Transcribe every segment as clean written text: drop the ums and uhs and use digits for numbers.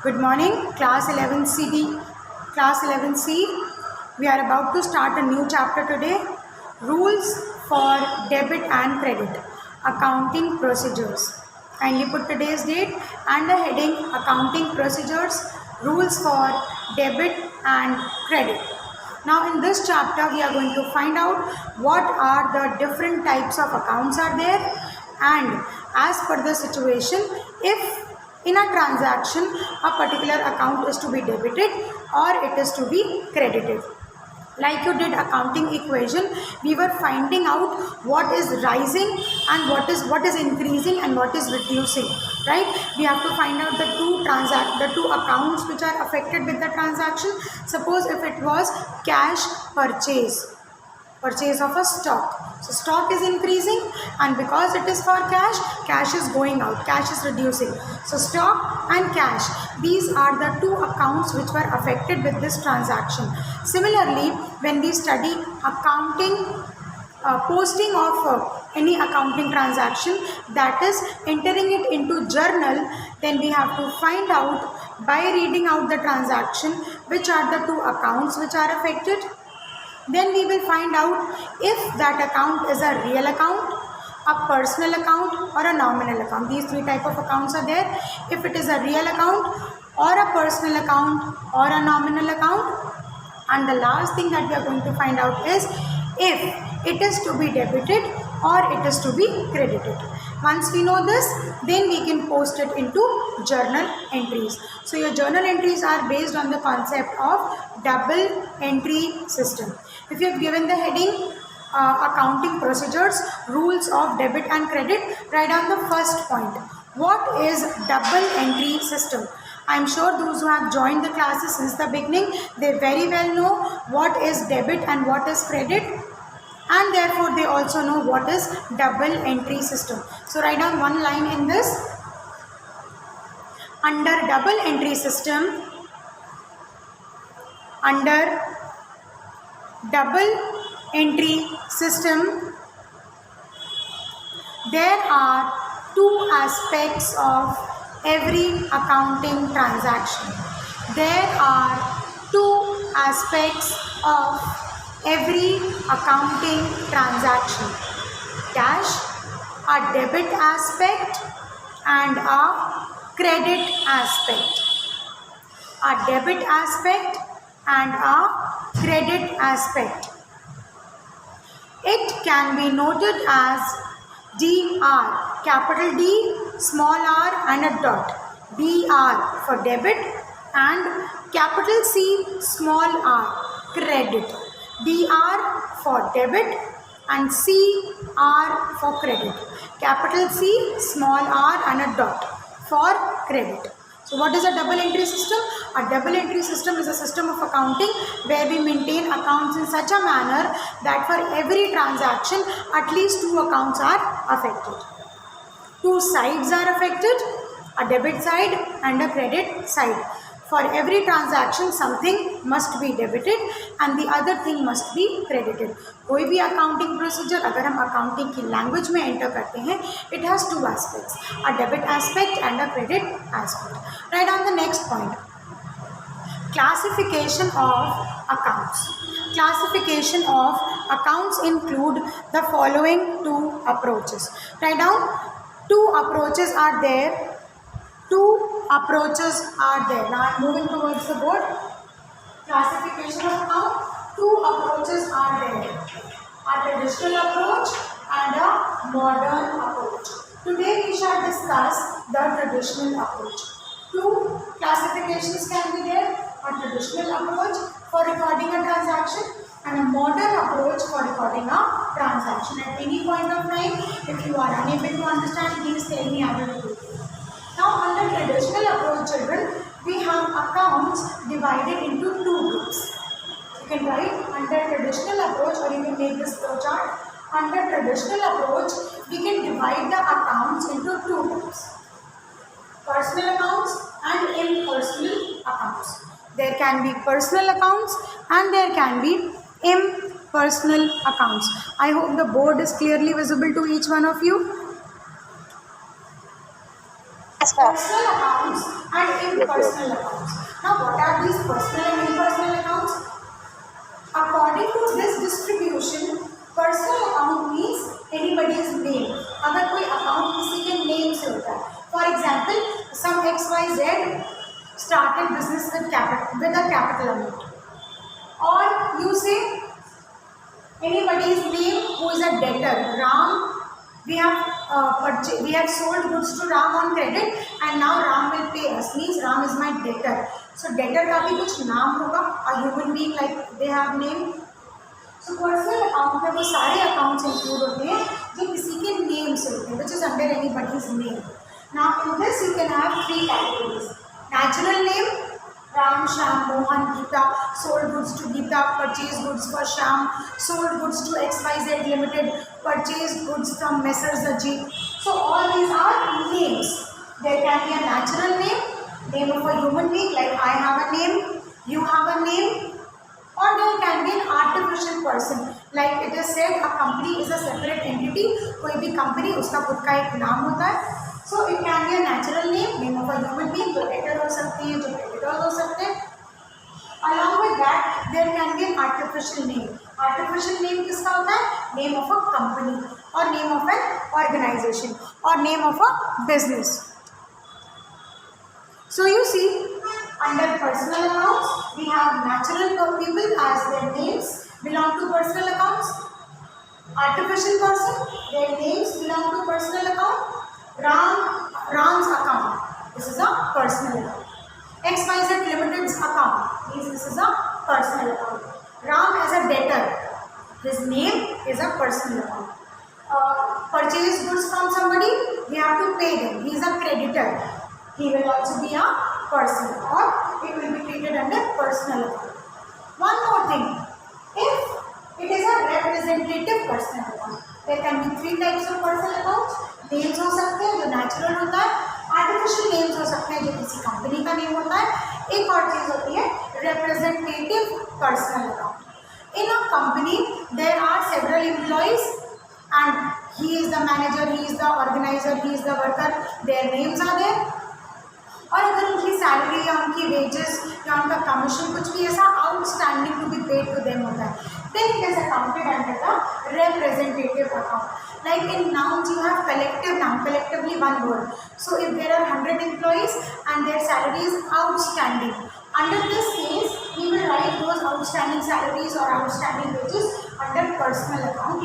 Good morning, class 11CD, class 11C. We are about to start a new chapter today. Rules for debit and credit, accounting procedures. Kindly put today's date and the heading accounting procedures, rules for debit and credit. Now in this chapter we are going to find out what are the different types of accounts are there, and as per the situation, if in a transaction a particular account is to be debited or it is to be credited. Like you did accounting equation, we were finding out what is rising and what is increasing and what is reducing, right? We have to find out the two accounts which are affected with the transaction. Suppose if it was cash purchase of a stock. So stock is increasing, and because it is for cash is going out, cash is reducing. So stock and cash, these are the two accounts which were affected with this transaction. Similarly, when we study accounting, posting of any accounting transaction, that is entering it into journal, then we have to find out by reading out the transaction which are the two accounts which are affected. Then we will find out if that account is a real account, a personal account or a nominal account. These three type of accounts are there. If it is a real account or a personal account or a nominal account. And the last thing that we are going to find out is if it is to be debited or it is to be credited. Once we know this, then we can post it into journal entries. So your journal entries are based on the concept of double entry system. If you have given the heading accounting procedures, rules of debit and credit, write down the first point. What is double entry system? I am sure those who have joined the classes since the beginning, they very well know what is debit and what is credit, and therefore they also know what is double entry system. So write down one line in this. Under double entry system, there are two aspects of every accounting transaction. There are two aspects of every accounting transaction: cash, a debit aspect, and a credit aspect. A debit aspect and a credit aspect. It can be noted as DR, capital D, small r and a dot. DR for debit and capital C, small r, credit. DR for debit and CR for credit. Capital C, small r and a dot for credit. So what is a double entry system? A double entry system is a system of accounting where we maintain accounts in such a manner that for every transaction at least two accounts are affected. Two sides are affected, a debit side and a credit side. For every transaction something must be debited and the other thing must be credited. कोई भी accounting procedure अगर हम accounting की language में enter करते हैं, it has two aspects, a debit aspect and a credit aspect. Write down the next point. Classification of accounts. Classification of accounts include the following two approaches. Write down two approaches are there. Now I am moving towards the board. Classification of account. Two approaches are there: a traditional approach and a modern approach. Today we shall discuss the traditional approach. Two classifications can be there: a traditional approach for recording a transaction and a modern approach for recording a transaction. At any point of time, if you are unable to understand, please tell me, I will do it. Now under traditional approach, children, we have accounts divided into two groups. You can write under traditional approach, or you can make this flow chart. Under traditional approach, we can divide the accounts into two groups: personal accounts and impersonal accounts. There can be personal accounts and there can be impersonal accounts. I hope the board is clearly visible to each one of you. personal accounts and impersonal accounts. Now, what are these personal and impersonal accounts? According to this distribution, personal account means anybody's name. अगर कोई account किसी के name से होता है, for example, some XYZ started business with a capital amount, or you say anybody's name who is a debtor. Ram, we have sold goods to Ram on credit and now Ram will pay us, means Ram is my debtor. So debtor का भी कुछ नाम होगा, a human being like they have name. So personal account में वो सारे accounts include होते हैं जो किसी के name से होते हैं, which is under anybody's name. Now in this you can have three categories. Natural name, Ram, Shyam, Mohan, Geeta, sold goods to Geeta, purchased goods for Shyam, sold goods to XYZ Limited, purchased goods from Messrs. Ajit. So all these are names. There can be a natural name of a human being, like I have a name, you have a name, or there can be an artificial person. Like it is said, a company is a separate entity. कोई भी company उसका खुद का एक नाम होता है. So it can be a natural name of a human being, जो debtor हो सकते हैं, जो creditor हो सकते हैं. Along with that, there can be an artificial name. Artificial name किसका होता है? Name of a company, or name of an organization, or name of a business. So you see, under personal accounts, we have natural people as their names belong to personal accounts. Artificial person, their names belong to personal account. Ram's account, this is a personal account. XYZ Limited's account, this is a personal account. Ram as a debtor, his name is a personal account. Purchase goods from somebody, we have to pay them. He is a creditor. He will also be a person, or it will be treated under personal account. One more thing, if it is a representative personal account, there can be three types of personal accounts. Names हो सकते हैं जो natural होता है, artificial names हो सकते हैं जो किसी कंपनी का नेम होता है. एक और चीज़ होती है representative personal account. In a company there are several employees and he is the manager, he is the organiser, he is the worker, their names are there. और अगर उनकी सैलरी या उनकी वेजेस या उनका कमीशन कुछ भी ऐसा outstanding to be paid to them होता है, then it is accounted under the representative account. Like in nouns you have collective noun, collectively one word. So if there are 100 employees and their salary is outstanding, under this case we will write those outstanding salaries or outstanding wages under personal account.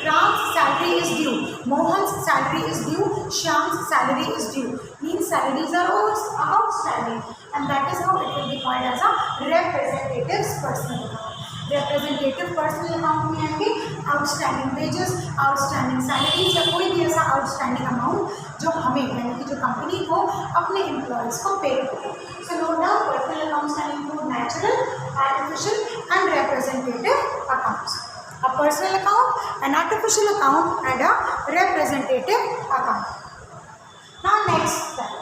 Ram's salary is due, Mohan's salary is due, Shyam's salary is due, means salaries are outstanding, and that is how it will be called as a representative personal account. Representative personal account में आएंगे outstanding wages, outstanding salaries या कोई भी ऐसा outstanding amount जो हमें यानी कि जो कंपनी को अपने एम्प्लॉयज़ को पे करे. So note down, personal accounts can include natural, artificial and representative accounts. A personal account, an artificial account, and a representative account. Now next step.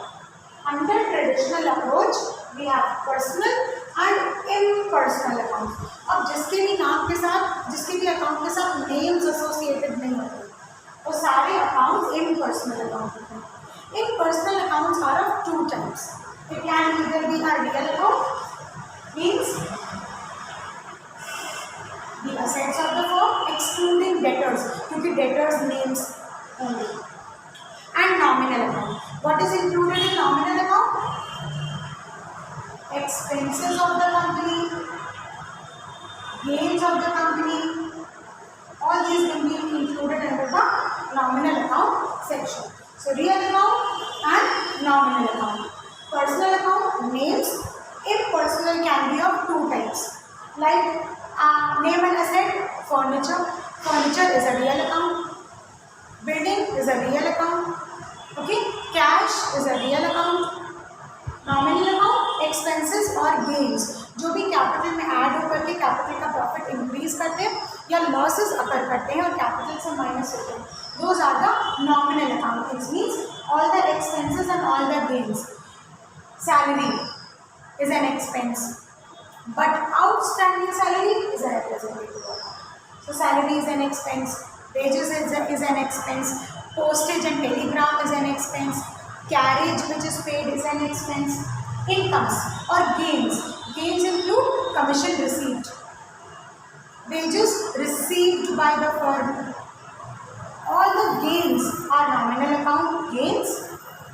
Under traditional approach, we have personal and impersonal account. अब जिसके भी नाम के साथ, जिसके भी account के साथ नेम्स एसोसिएटेड नहीं होते, वो सारे अकाउंट्स impersonal अकाउंट होते हैं. Impersonal accounts are of two types. It can either be a real account, means the assets of the firm excluding debtors, क्योंकि debtors names only, and nominal account. What is included in nominal account? Expenses of the company, gains of the company, all these can be included under the nominal account section. So real account and nominal account. Personal account, names. Impersonal can be of two types. Like name and asset, furniture. Furniture is a real account. Building is a real account. Okay, cash is a real account. Nominal account expenses और gains जो भी capital में add होकर के capital का profit increase करते हैं या लॉसेस अकर करते हैं और कैपिटल से माइनस होते हैं, those are the nominal account. It means all the expenses and all the gains. Salary is an expense but outstanding salary is a representative account. So salary is an expense, wages is an expense, postage and telegram is an expense, Carriage which is paid is an expense. Incomes or gains. Gains include commission received. Wages received by the firm. All the gains are nominal account gains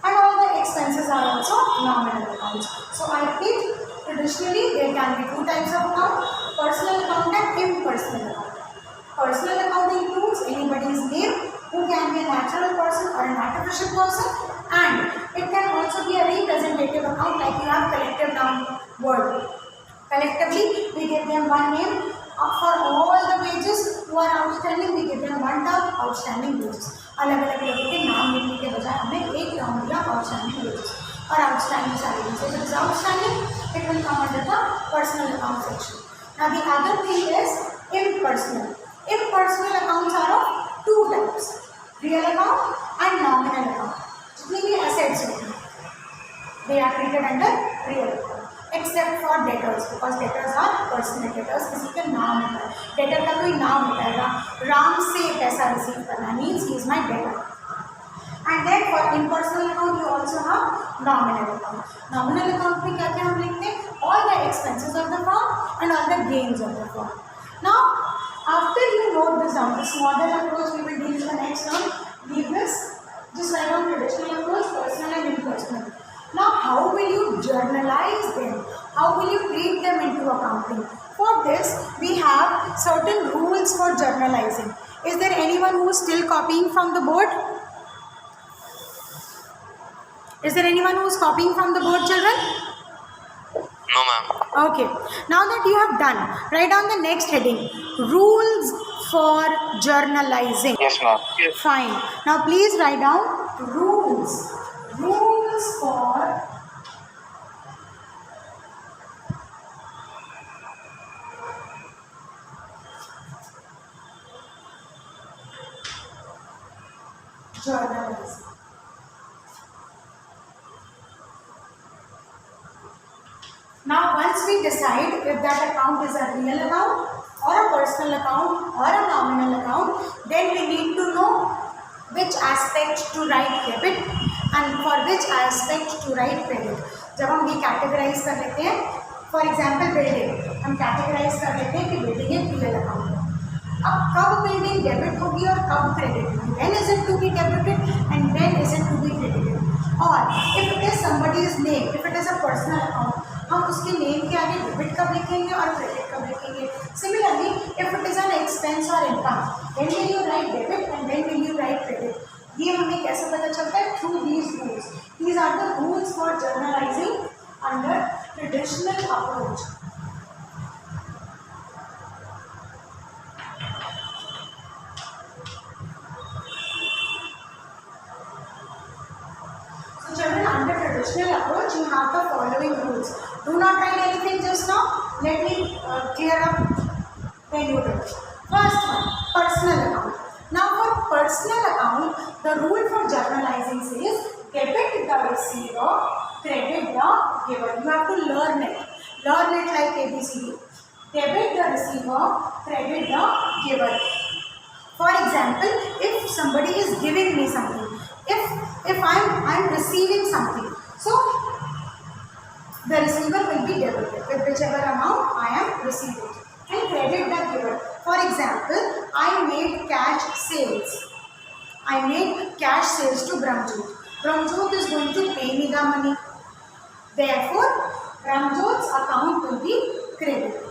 and all the expenses are also nominal accounts. So I repeat, traditionally there can be two types of account, personal account and impersonal account. Personal account includes anybody's name who can be a natural person or an artificial person, and it can also be a representative account like you have collective noun word. Collectively we give them one name. For all the wages who are outstanding we give them one term, outstanding wages. अलग अलग लोगों के नाम लिखने के बजाय हमने एक नाम दिया outstanding wages और outstanding salary. So if it is outstanding, it will come under the personal account section. Now the other thing is impersonal. Impersonal accounts are of two types: real account and nominal account. जितनी भी assets होती हैं, they are treated under real account. Except for debtors, because debtors are personal debtors. किसी का नाम होता है, debtor का कोई नाम होता है, राम से पैसा रिसीव करना means he is my debtor. And then for impersonal account you also have nominal account. Nominal account में क्या क्या हम लिखते हैं? All the expenses of the firm and all the gains of the firm. Now after you note this down, this model approach we will deal with the next one. Leave this. Just write down traditional approach, personal and impersonal. Now how will you journalize them? How will you treat them into accounting? For this we have certain rules for journalizing. Is there anyone who is still copying from the board? Is there anyone who is copying from the board, children? No, ma'am. Okay. Now that you have done, write down the next heading. Rules for journalizing. Yes, ma'am. Yes. Fine. Now please write down rules. Rules for journalizing. Now once we decide if that account is a real account or a personal account or a nominal account, then we need to know which aspect to write debit and for which aspect to write credit. जब हम ये categorize कर लेते हैं, for example building, हम categorize कर लेते हैं कि building एक real account है. अब कब building debit होगी और कब credit होगी? When is it to be debited and when is it to be credited? Or if it is somebody's name, if it is a personal account, हम उसके नेम के आगे डेबिट कब लिखेंगे और क्रेडिट कब लिखेंगे. Similarly if it is an expense और income, when will you write debit and when will you write credit? ये हमें कैसे पता चलता है? Through these rules. These are the rules for journalising under traditional approach. So children, under traditional approach you have the following rules. Do not write anything just now. Let me clear up when you do. First one, personal account. Now for personal account, the rule for journalizing says debit the receiver, credit the giver. You have to learn it. Learn it like ABCD. Debit the receiver, credit the giver. For example, if somebody is giving me something, if I'm receiving something, so the receiver will be debited with whichever amount I am receiving and credit the giver. For example, I made cash sales. I made cash sales to Brahmjot. Brahmjot is going to pay me the money. Therefore, Brahmjot's account will be credited.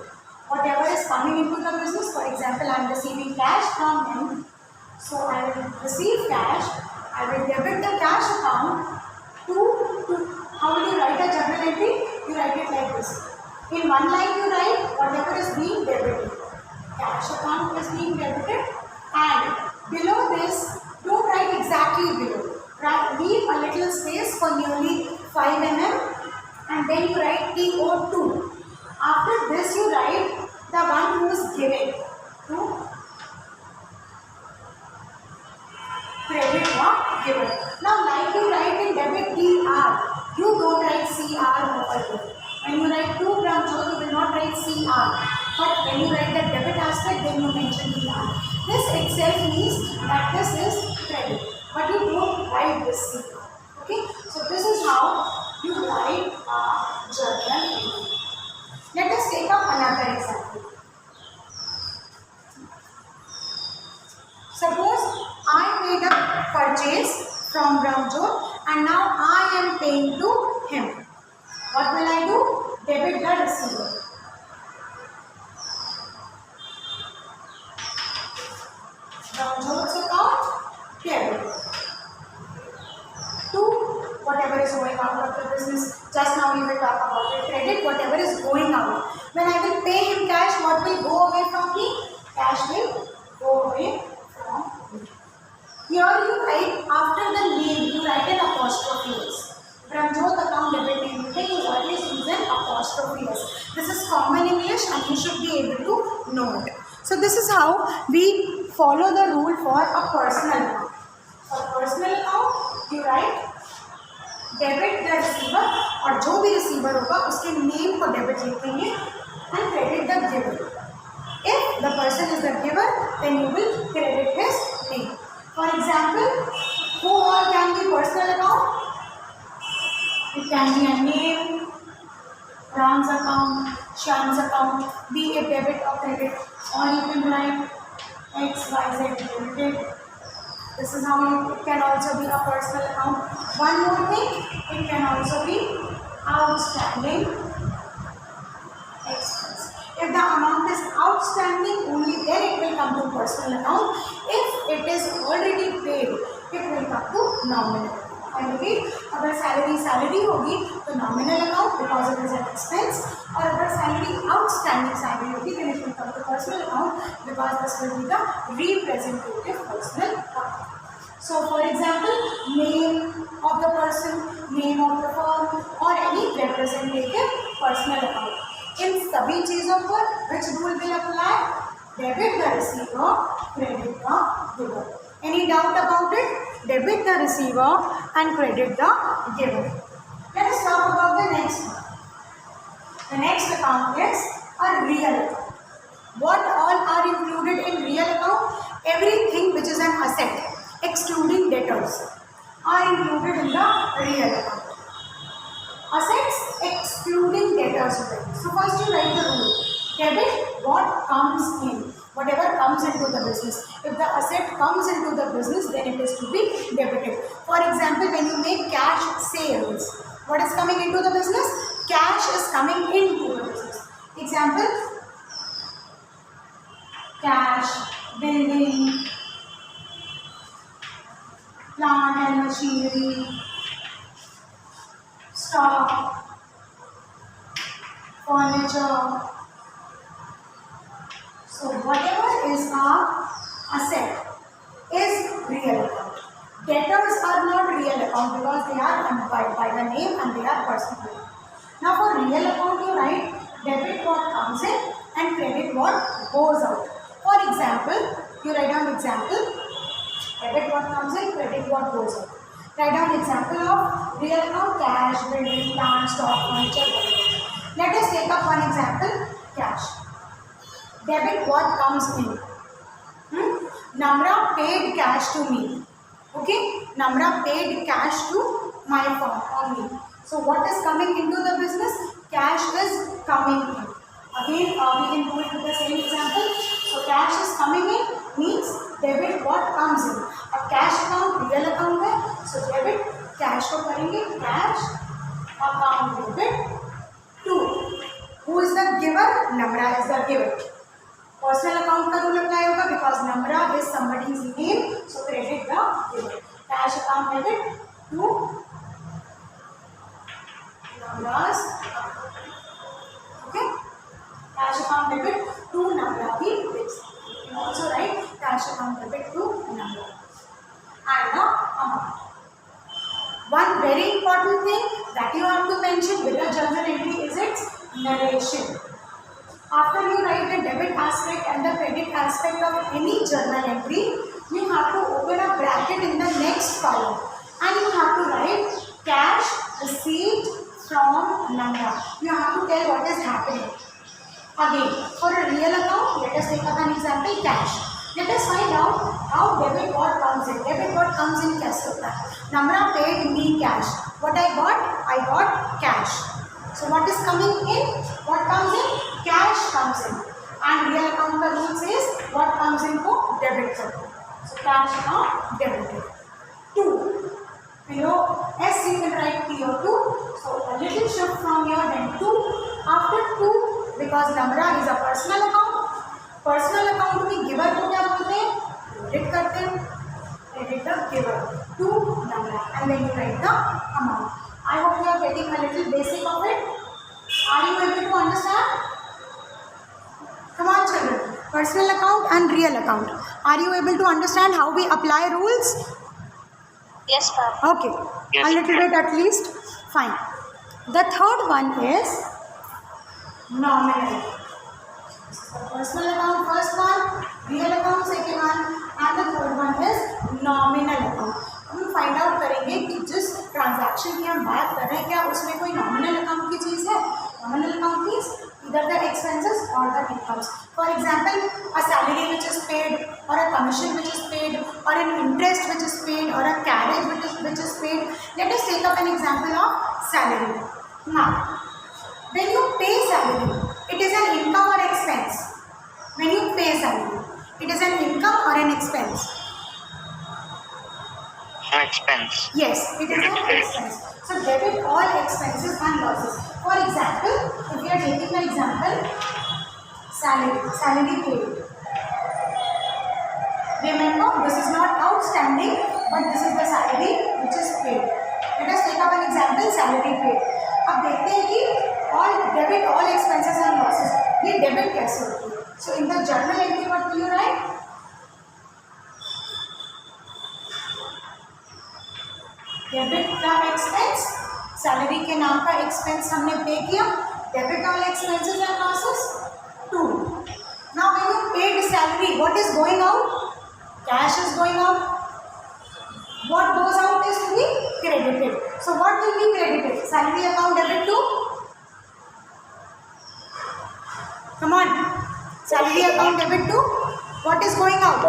Whatever is coming into the business, for example, I am receiving cash from him. So I will receive cash. I will debit the cash account to how will you write a journal entry? You write it like this. In one line you write whatever is being debited. Cash account is being debited, and below this, don't write exactly below. Leave a little space for nearly 5 mm and then you write TO2. After this you write the one who is giving to credit or given. Now like you write in debit DR, you don't write CR over here. When you write to Brahmjot, you will not write CR. But when you write the debit aspect, then you mention DR. This itself means that this is credit. But you don't write this CR. Okay? So So this is how you write a journal entry. Let us take up another example. Suppose I made a purchase from Ramjot and now I am paying to him. What will I do? Debit the receiver. Ramjot's account, debit. To whatever is going out of the business. Just now we will talk about it. Credit whatever is going out. When I will pay him cash, what will go away from me? Cash will go away from me. Here you write after the name, you write an apostrophe s. Ramjot account debit name, you can always use an apostrophe s. This is common English and you should be able to know it. So this is how we follow the rule for a personal account. For personal account, you write debit the receiver और जो भी receiver होगा उसके name को debit लिखेंगे and credit the giver. If the person is the giver then you will credit his name. For example, who all can be personal account? It can be a name, Ram's account, Shyam's account, be it debit or credit, or you can write XYZ limited. This is how it can also be a personal account. One more thing, it can also be outstanding expense. If the amount is outstanding, only then it will come to personal account. If it is already paid, it will come to nominal account. And अगर salary होगी तो nominal account because it is an expense, और अगर salary outstanding salary होगी then it will come to personal account because this will be the representative personal account. So for example, name of the person, name of the firm or any representative personal account. इन सभी चीज़ों पर which rule will apply? Debit the receiver, credit the giver. Any doubt about it? Debit the receiver and credit the giver. Let us talk about the next one. The next account is a real account. What all are included in real account? Everything which is an asset, excluding debtors, are included in the real account. Assets excluding debtors. So first you write the rule. Debit what comes in. Whatever comes into the business. If the asset comes into the business, then it is to be debited. For example, when you make cash sales, what is coming into the business? Cash is coming into the business. Example, cash, building, plant and machinery, stock, furniture. So whatever is our asset is real account. Debtors are not real account because they are by the name and they are personal. Now for real account you write debit what comes in and credit what goes out. For example, you write down example, debit what comes in, credit what goes out. Write down example of real account: cash, building, plant, stock, furniture, whatever. Let us take up one example, cash. Debit what comes in. Namra paid cash to me. Okay, Namra paid cash to my firm only. So what is coming into the business? Cash is coming in. Again, we can do it with the same example. So cash is coming in means debit what comes in. अब cash account real account है, so debit cash को करेंगे, cash account debit to. Who is the giver? Namra is the giver. Personal account का rule apply होगा because Namra is somebody's name, so credit the giver. Cash account debit to Namra's account. Okay, cash account debit to Namra भी fixed. You can also write cash account debit to Namra and the amount. One very important thing that you have to mention with a journal entry is its narration. After you write the debit aspect and the credit aspect of any journal entry, you have to open a bracket in the next column and you have to write cash received from Namra. You have to tell what is happening. Again, for a real account, let us take up an example, cash. Let us find out how debit what comes in. Debit what comes in कैसे होता है? Namra paid me cash. What I got cash. So what is coming in? What comes in? Cash comes in. And real account का rule says what comes in को debit करते हैं. So cash account debited. 2. Below S you can write PO2. So a little shift from here then 2. After 2 because Namra is a personal account. Personal account में giver को क्या बोलते हैं? Credit करते हैं. Credit the giver two number and then you write the amount. I hope you are getting a little basic of it. Are you able to understand? Come on children. Personal account and real account. Are you able to understand how we apply rules? Yes, ma'am. Okay. Yes, A little ma'am. bit at least. Fine. The third one is nominal. Personal account first one, real account second one, and the third one is nominal account. हम find out करेंगे कि जिस transaction की हम बात कर रहे हैं क्या उसमें कोई नॉमिनल अकाउंट की चीज़ है. नॉमिनल अकाउंट मीन्स इधर द एक्सपेंसेस और the incomes. For example a salary which is paid और a commission which is paid और an interest which is paid और a carriage which is paid. Let us take up an example of salary. Now when you pay salary, it is an income or expense? When you pay salary, it is an income or an expense? An expense. Yes, it is an expense. So debit all expenses and losses. For example, if we are taking the example, salary paid. Remember, this is not outstanding, but this is the salary which is paid. Let us take up an example, salary paid. अब देखते हैं कि all debit all expenses and losses ये debit कैसे होती है. So in the journal entry what will you write? Debit का expense, salary के नाम का expense हमने pay किया. Debit all expenses and losses 2. Now when you paid salary, what is going out? Cash is going out. What goes out is to be credited. So what will be credited? Salary account debit to? Come on. Salary account debit to? What is going out?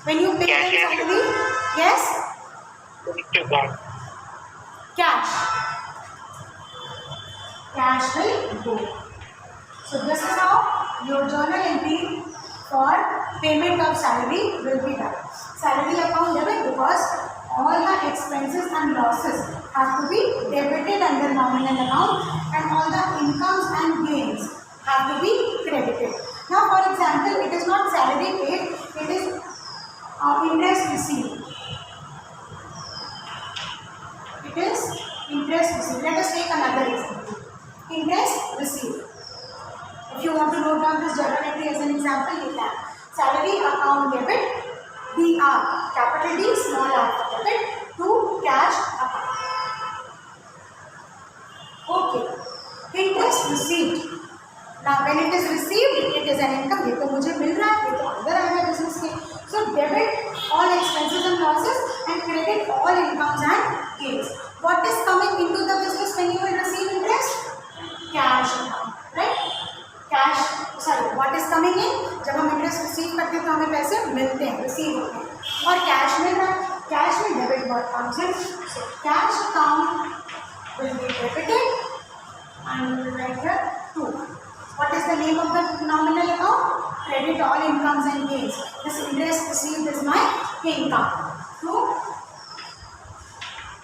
When you pay the salary? Yes? Cash. Cash will go. So this is how your journal entry for payment of salary will be done. Salary account debit because all the expenses and losses have to be debited under nominal account and all the incomes and gains have to be credited. Now for example, it is not salary paid, it is interest received. It is interest received. Let us take another example. Interest received. If you want to note down this journal entry as an example, you can. Salary account debit, DR, capital D, small r, debit to cash account. Okay. Interest received. Now when it is received, it is an income. ये तो मुझे मिल रहा है, ये तो अंदर आएगा business के. So debit all expenses and losses and credit all incomes and gains. What is coming into the business when you will receive interest? Cash account, right? Cash, sorry, what is coming in? जब हम interest receive करते हैं तो हमें पैसे मिलते हैं, receive होते हैं. और कैश मिल रहा है, कैश में debit what comes in. So cash account will be debited and you will write here 2. What is the name of the nominal account? Credit all incomes and gains. This interest received is my income. So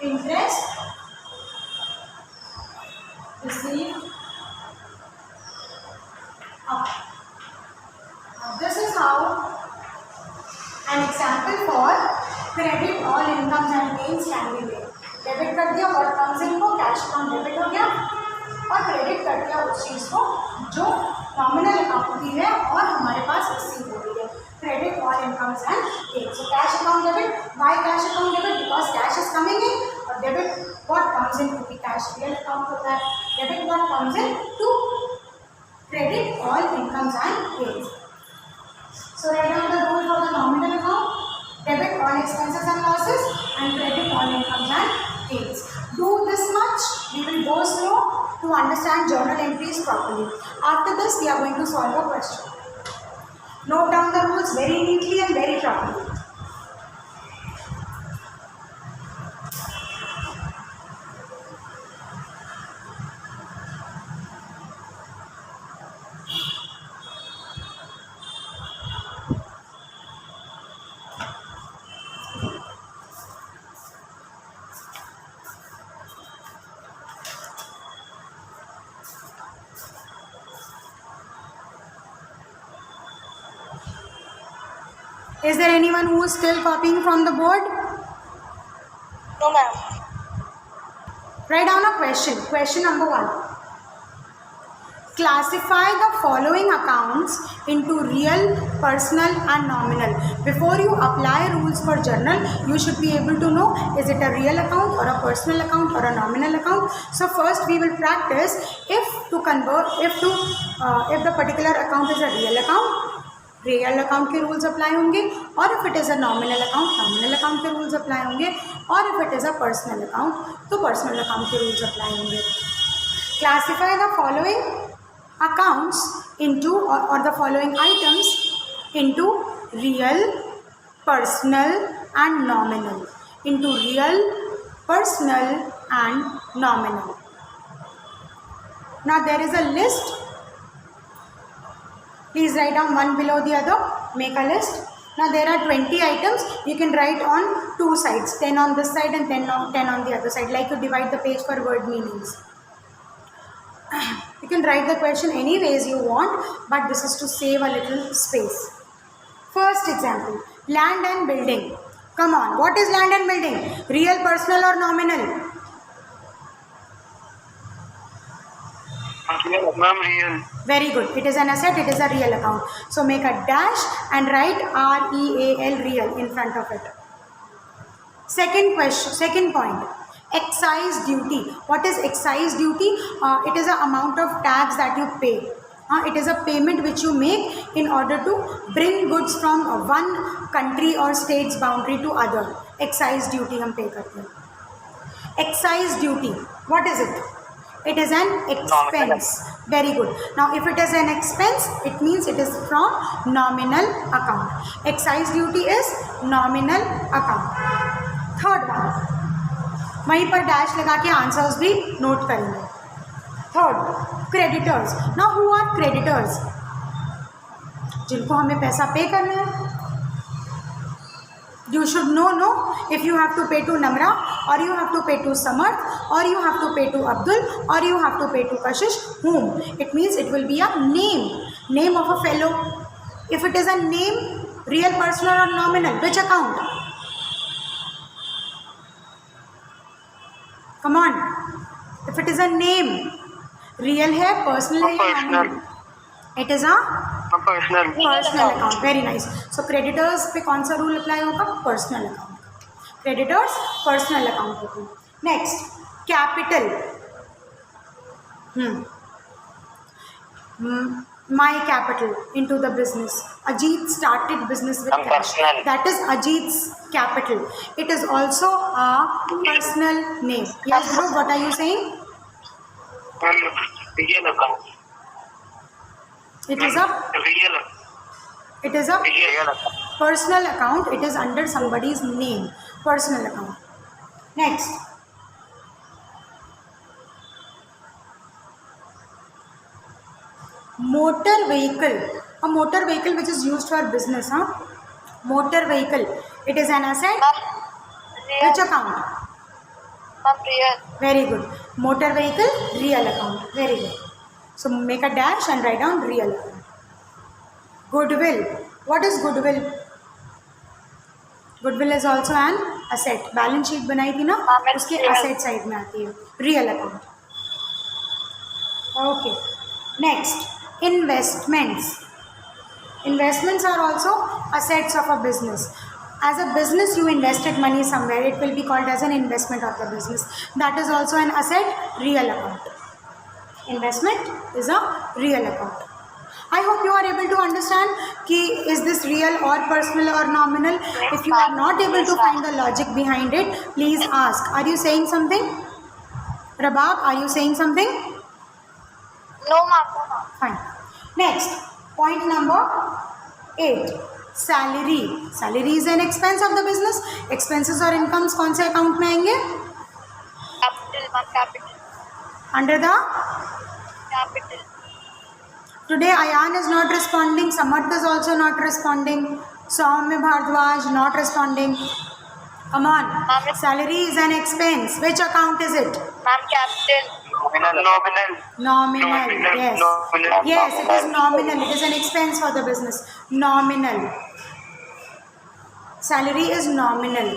interest received up. Now this is how an example for credit all incomes and gains can be made. Debit कर दिया और comes in को cash account debit हो गया और credit कर दिया उस चीज़ को जो नॉमिनल अकाउंट की है और हमारे पास रिसीव हो रही है. Credit all incomes and gains. So cash account debit. Why cash account debit? Because cash is coming in और debit what comes in to cash real account होता है. Debit what comes in to credit all incomes and gains. So write down the rule for the nominal account. Debit all expenses and losses and credit all incomes and gains. Do this much. We will go slow to understand journal entries properly. After this, we are going to solve a question. Note down the rules very neatly and very properly. Is there anyone who is still copying from the board? No, ma'am. Write down a question. Question number 1. Classify the following accounts into real, personal and nominal. Before you apply rules for journal, you should be able to know, is it a real account or a personal account or a nominal account. So first we will practice if the particular account is a real account के rules apply होंगे, और if it is a nominal account के rules apply होंगे, और if it is a personal account तो personal account के rules apply होंगे. Classify the following accounts into or the following items into real, personal and nominal. Into real, personal and nominal. Now there is a list. Please write down one below the other. Make a list. Now there are 20 items. You can write on two sides, 10 on this side and 10 on the other side, like you divide the page for word meanings. You can write the question any ways you want, but this is to save a little space. First example, land and building. Come on, what is land and building? Real, personal or nominal? Ma'am, real. Very good. It is an asset, it is a real account. So make a dash and write REAL, real, in front of it. Second point. Excise duty. What is excise duty? It is an amount of tax that you pay. It is a payment which you make in order to bring goods from one country or state's boundary to other. Excise duty हम pay करते हैं. Excise duty. What is it? It is an expense. Very good. Now if it is an expense, it means it is from nominal account. Excise duty is nominal account. Third one. वहीं पर dash लगा के answers भी note करेंगे. Third, creditors. Now who are creditors? जिनको हमें पैसा पे करना है. You should know, no? If you have to pay to Namra, or you have to pay to Samarth, or you have to pay to Abdul, or you have to pay to Kashish, whom? It means it will be a name of a fellow. If it is a name, real, personal or nominal, which account? Come on. If it is a name, real है, personal है या nominal? It is a personal account. Very nice. So creditors पे कौन सा rule apply होगा? Personal account. Creditors personal account होगा. Next, capital. My capital into the business. Ajit started business with cash. Personal. That is Ajit's capital. It is also a personal name. Yes, bro. What are you saying? Real account. It is a Real account. personal account. It is under somebody's name. Personal account. Next. Motor vehicle. A motor vehicle which is used for business. Motor vehicle. It is an asset. Real. Which account? Real. Very good. Motor vehicle, real account. Very good. So make a dash and write down real account. Goodwill. What is goodwill? Goodwill is also an asset. Balance sheet बनाई थी ना, उसके asset side में आती है. Real account. Okay. Next, investments. Investments are also assets of a business. As a business, you invested money somewhere. It will be called as an investment of the business. That is also an asset, real account. Investment is a real account. I hope you are able to understand ki is this real or personal or nominal. If you are not able to find the logic behind it, please ask. Are you saying something? Rabab, are you saying something? No, ma'am. Fine. Next, point number 8. Salary, salary is an expense of the business. Expenses और incomes कौन से account में आएंगे? Capital, ma'am. Capital. Under the. Capital. Today Ayan is not responding. Samarth is also not responding. Soumya Bhardwaj not responding. Come on. Ma'am. Salary is an expense. Which account is it? Ma'am, capital. Nominal. Nominal. Yes. Nominal. Yes, it is nominal. It is an expense for the business. Nominal. Salary is nominal.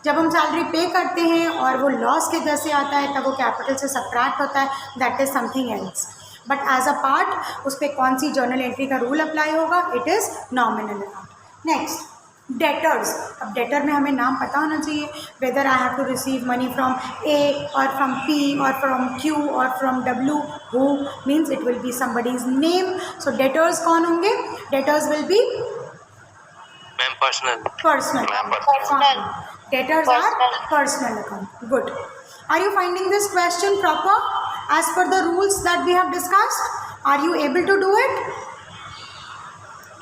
जब हम salary पे करते हैं और वो loss के जैसे आता है तब वो कैपिटल से सब्ट्रैक्ट होता है. That is something else. But as a part उस पर कौन सी जर्नल एंट्री का रूल अप्लाई होगा? It is nominal account. Next, debtors. अब डेटर में हमें नाम पता होना चाहिए. Whether I have to receive money from A और फ्रॉम पी और फ्रॉम क्यू और from W. Who means it will be somebody's name. So debtors कौन होंगे? Debtors will be Ma'am, personal. personal. Personal. Debtors are personal account. Good. Are you finding this question proper as per the rules that we have discussed? Are you able to do it?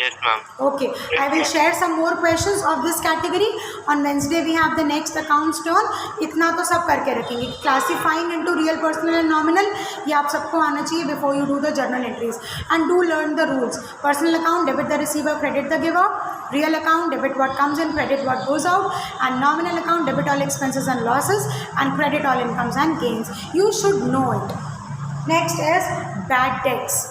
Yes, ma'am. Okay. I will share some more questions of this category. On Wednesday we have the next accounts turn. इतना तो सब करके रखेंगे. Classifying into real, personal and nominal ये आप सबको आना चाहिए before you do the journal entries. And do learn the rules. Personal account, debit the receiver, credit the giver. Real account, debit what comes in, credit what goes out. And nominal account, debit all expenses and losses and credit all incomes and gains. You should know it. Next is bad debts.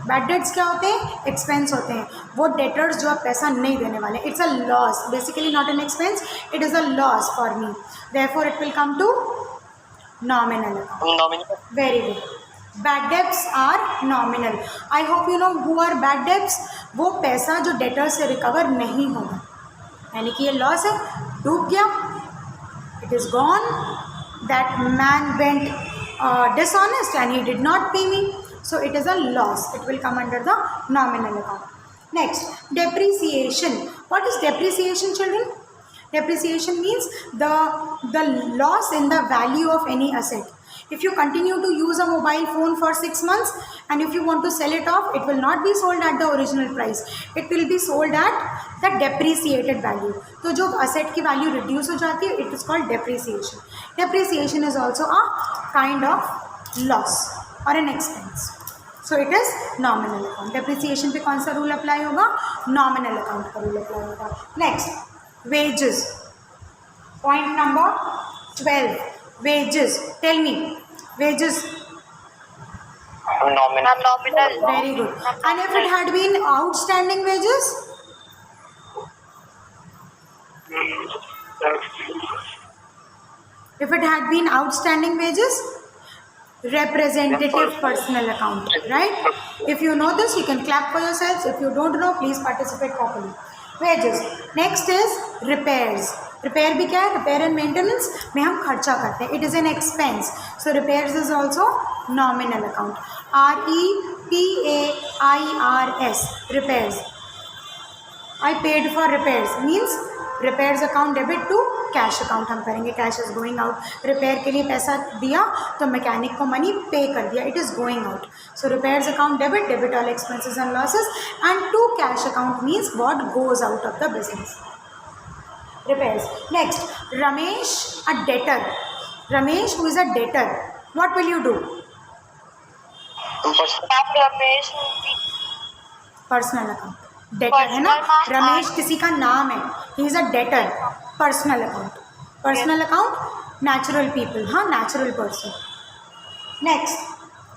Bad debts क्या होते हैं? Expense होते हैं. वो debtors जो आप पैसा नहीं देने वाले. It's a loss. Basically not an expense, it is a loss for me. Therefore it will come to nominal account. Nominal. Very good. Bad debts are nominal. I hope you know who are bad debts. वो पैसा जो debtor से recover नहीं होगा, यानी कि ये loss है, डूब गया, it is gone. That man went dishonest and he did not पे मी. So it is a loss. It will come under the nominal account. Next, depreciation. What is depreciation, children? Depreciation means the loss in the value of any asset. If you continue to use a mobile phone for 6 months and if you want to sell it off, it will not be sold at the original price. It will be sold at the depreciated value. तो जो asset की value reduce हो जाती है, it is called depreciation. Depreciation is also a kind of loss और an expense. So it is nominal account. Depreciation पे कौन सा रूल अप्लाई होगा? नॉमिनल अकाउंट का रूल अप्लाई होगा. Next, wages. Point number 12, wages. Tell me, wages. Nominal. Ma'am, nominal. Very good. And if it had been outstanding wages? If it had been outstanding wages? Representative personal account, right? If you know this, you can clap for yourselves. If you don't know, please participate properly. Wages. Next is repairs. Repair भी क्या है? Repair and maintenance में हम खर्चा करते हैं. It is an expense. So repairs is also nominal account. REPAIRS, repairs. I paid for repairs means repairs account debit to cash account हम करेंगे. Cash is going out. Repair के लिए पैसा दिया तो मैकेनिक को मनी पे कर दिया, it is going out. So repairs account debit, debit all expenses and losses. And to cash account means what goes out of the business. Repairs. Next, Ramesh, a debtor. Ramesh, who is a debtor, what will you do? Ma'am, Ramesh will be Personal account. Debtor है ना? रमेश किसी का नाम है. He is a debtor. Personal account. Personal account, natural people. हाँ, natural person. Next,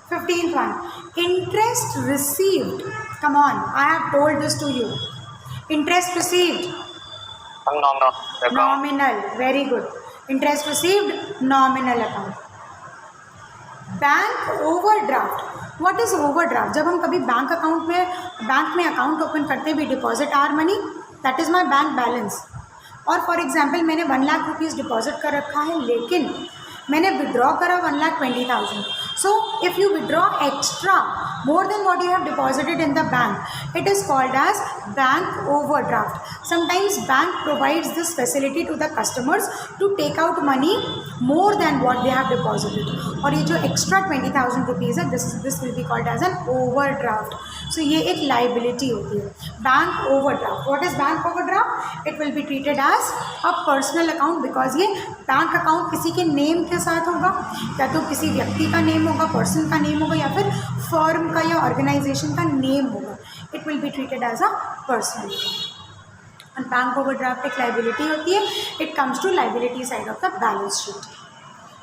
15th one. Interest received. Come on, I have told this to you. Interest received. Nominal. Very good. Interest received, nominal account. Bank overdraft. What is overdraft? जब हम कभी bank में account open करते हैं, we deposit our money, that is my bank balance. और for example मैंने 1 lakh rupees deposit कर रखा है, लेकिन मैंने विड्रॉ करा 1,20,000. So if you withdraw extra more than what you have deposited in the bank, it is called as bank overdraft. Sometimes bank provides this facility to the customers to take out money more than what they have deposited. और ये जो extra 20,000 rupees है, this will be called as an overdraft. So ये एक liability होती है. Bank overdraft. What is bank overdraft? It will be treated as a personal account because ये bank account किसी के name के साथ होगा, या तो किसी व्यक्ति का name होगा, पर्सन का नेम होगा, या फिर फर्म का या ऑर्गेनाइजेशन का नेम होगा. It will be treated as a personal account. And bank overdraft एक लाइबिलिटी होती है. It comes to liability side of the balance sheet.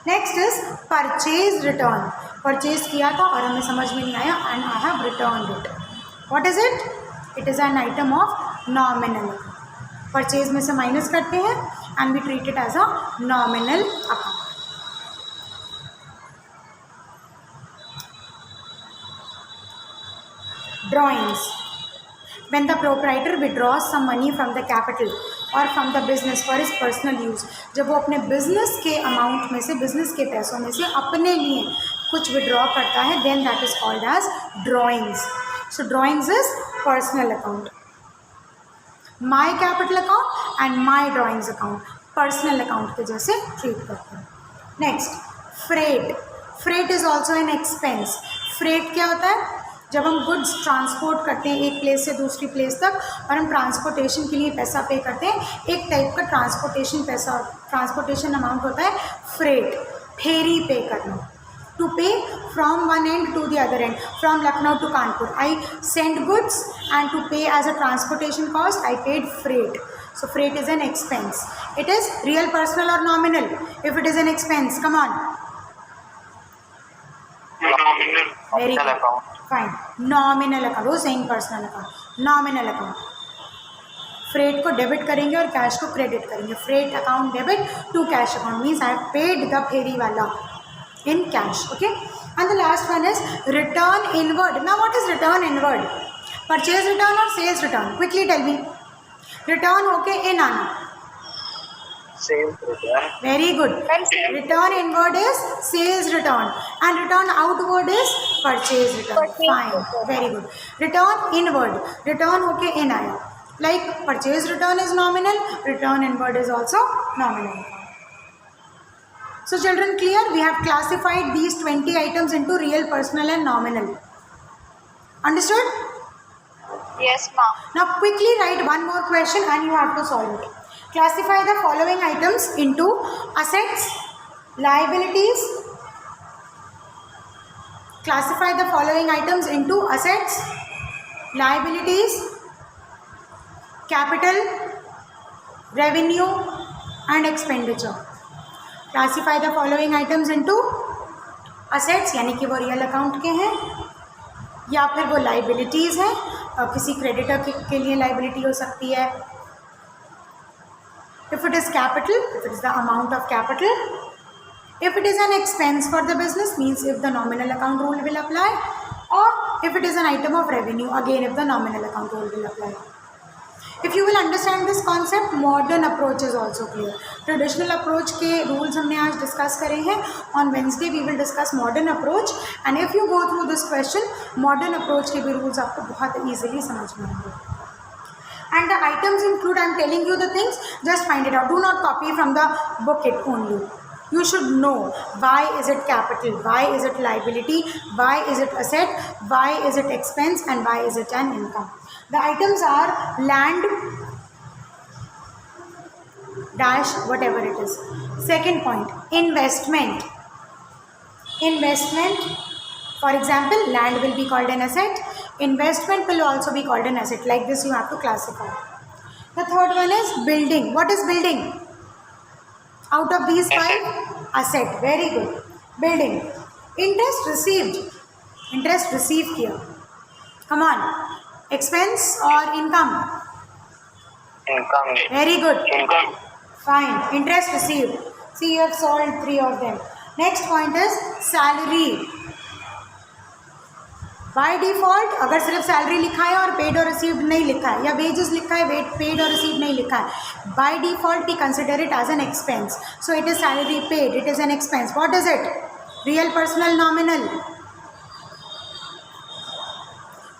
Next is purchase return. Purchase किया था और हमें समझ में नहीं आया and I have return it. What is it? It is an item of nominal. Purchase में से माइनस करते हैं and we treat it as a nominal account. Drawings. When the proprietor withdraws some money from the capital or from the business for his personal use, जब वो अपने business के amount में से, बिजनेस के पैसों में से अपने लिए कुछ विड्रॉ करता है, then that is called as drawings. So drawings is personal account. My capital account and my drawings account personal account के जैसे ट्रीट करते हैं. Next, freight. Freight is also an expense. Freight क्या होता है? जब हम गुड्स ट्रांसपोर्ट करते हैं एक प्लेस से दूसरी प्लेस तक और हम ट्रांसपोर्टेशन के लिए पैसा पे करते हैं, एक टाइप का ट्रांसपोर्टेशन अमाउंट होता है फ्रेट. फेरी पे करना. To pay from one end to the other end, from Lucknow to Kanpur. I send goods and to pay as a transportation cost I paid freight. So freight is an expense. It is real, personal or nominal? If it is an expense, come on. Nominal. Very good. Account. Fine. Nominal account. वो saying personal account. Nominal account. Freight को debit करेंगे और cash को credit करेंगे. Freight account debit to cash account means I have paid the फेरी वाला in cash. Okay, and the last one is return inward. Now what is return inward? Purchase return or sales return? Quickly tell me. Return होके in आना. Sales return. Very good. Return inward is sales return and return outward is purchase return. Fine. Very good. Return inward. Return होके in आया. Like purchase return is nominal. Return inward is also nominal. So children, clear? We have classified these 20 items into real, personal and nominal. Understood? Yes, ma'am. Now quickly write one more question and you have to solve it. Classify the following items into assets, liabilities. Classify the following items into assets, liabilities, capital, revenue and expenditure. Classify the following items into assets, यानी कि वो real account के हैं या फिर वो liabilities हैं. किसी क्रेडिटर के लिए लाइबिलिटी हो सकती है. If it is capital, if it is the amount of capital. If it is an expense for the business, means if the nominal account rule will apply, or if it is an item of revenue, again if the nominal account rule will apply. If you will understand this concept, modern approach is also clear. Traditional approach के rules हमने आज discuss करे हैं. On Wednesday we will discuss modern approach, and if you go through this question, modern approach के भी rules आपको बहुत easily समझ में आएंगे. And the items include, I am telling you the things, just find it out. Do not copy from the book it only. You should know why is it capital, why is it liability, why is it asset, why is it expense, and why is it an income. The items are land dash whatever it is. Second point, investment. Investment, for example, land will be called an asset. Investment will also be called an asset. Like this you have to classify. The third one is building. What is building? Out of these five, asset. Very good. Building. Interest received. Interest received here. Come on. Expense or income? Income. Very good. Income. Fine. Interest received. See, you have solved 3 of them. Next point is salary. By default अगर सिर्फ salary लिखा है और paid और received नहीं लिखा है, या वेजेस लिखा है, पेड और रिसीव्ड नहीं लिखा है, by default we consider it as an expense. So it is salary paid, it is an expense. What is it? Real, personal, nominal?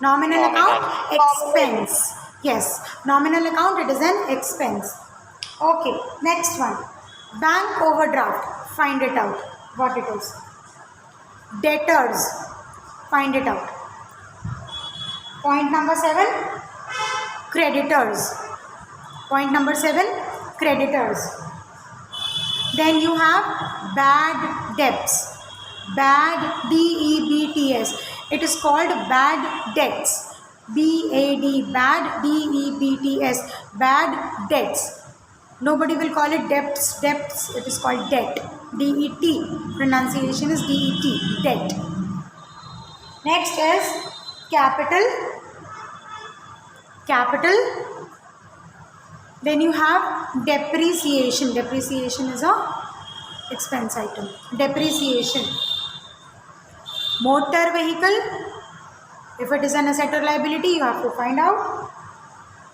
Nominal account, expense. Yes, nominal account, it is an expense. Okay, next one. Bank overdraft. Find it out. What it is? Debtors. Find it out. Point number 7. Creditors. Point number 7. Creditors. Then you have bad debts. Bad, DEBTS. It is called bad debts. BAD, bad, DEBTS, bad debts. Nobody will call it debts. It is called debt. DET. Pronunciation is DET. Debt. Next is capital. Capital. Then you have depreciation. Depreciation is a expense item. Depreciation. Motor vehicle, if it is an asset or liability, you have to find out.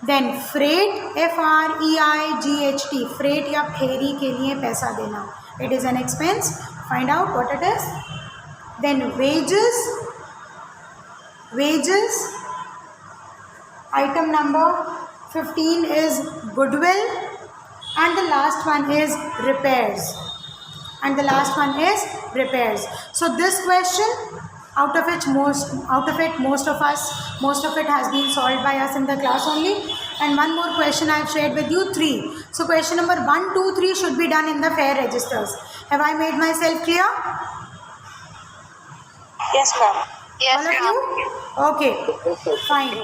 Then freight, FREIGHT, freight या फेरी के लिए पैसा देना, it is an expense. Find out what it is. Then wages, item number 15 is goodwill, and the last one is repairs. So this question, out of it most of it has been solved by us in the class only, and one more question I have shared with you, 3. So question number 1, 2, 3 should be done in the fair registers. Have I made myself clear? Yes, ma'am. Yes, All of ma'am. you? Okay, fine.